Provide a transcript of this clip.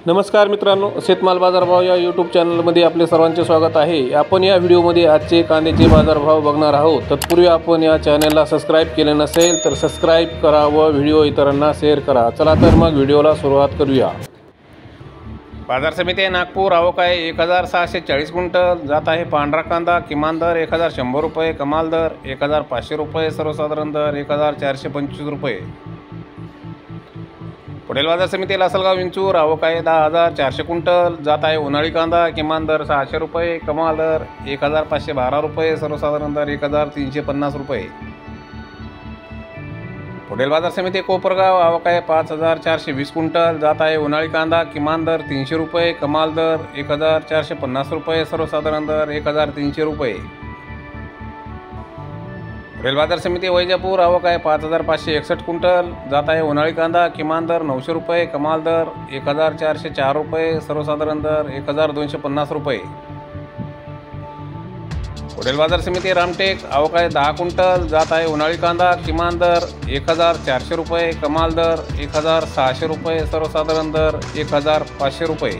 नमस्कार मित्रांनो, शेतमाल बाजारभाव या यूट्यूब चॅनलमध्ये आपले सर्वांचे स्वागत आहे। आपण या व्हिडिओमध्ये आजचे कांद्याचे बाजारभाव बघणार आहोत। तत्पूर्वी आपण या चॅनलला सबस्क्राइब केले नसेल तर सबस्क्राइब करा व व्हिडिओ इतरांना शेअर करा। चला तर मग व्हिडिओला सुरुवात करूया। बाजार समिती नागपूर आवक आहे 1640 क्विंटल। जात आहे पांढरा कांदा किमान दर 1100 रुपये, कमाल दर 1500 रुपये, सर्वसाधारण दर 1425 रुपये। पुढील बाजार समिती लासलगाव विंचूर आवक आहे 10400 क्विंटल। जात आहे उन्हाळी कांदा किमान दर 600 रुपये, कमाल दर 1512 रुपये, सर्वसाधारण दर 1350 रुपये। पुढील बाजार समिती कोपरगाव आवक आहे 5420 क्विंटल। जात आहे उन्हाळी कांदा किमान दर 300 रुपये, कमाल दर 1450 रुपये, सर्वसाधारण दर 1300 रुपये। पुढील बाजार समिती वैजापूर आवक आहे 5561 क्विंटल। जात आहे उन्हाळी कांदा किमान दर 900 रुपये, कमाल दर 1404 रुपये, सर्वसाधारण दर 1250 रुपये। पुढील बाजार समिती रामटेक आवक आहे 10 क्विंटल। जात आहे उन्हाळी कांदा किमान दर 1400 रुपये, कमाल दर 1600 रुपये, सर्वसाधारण दर 1500 रुपये।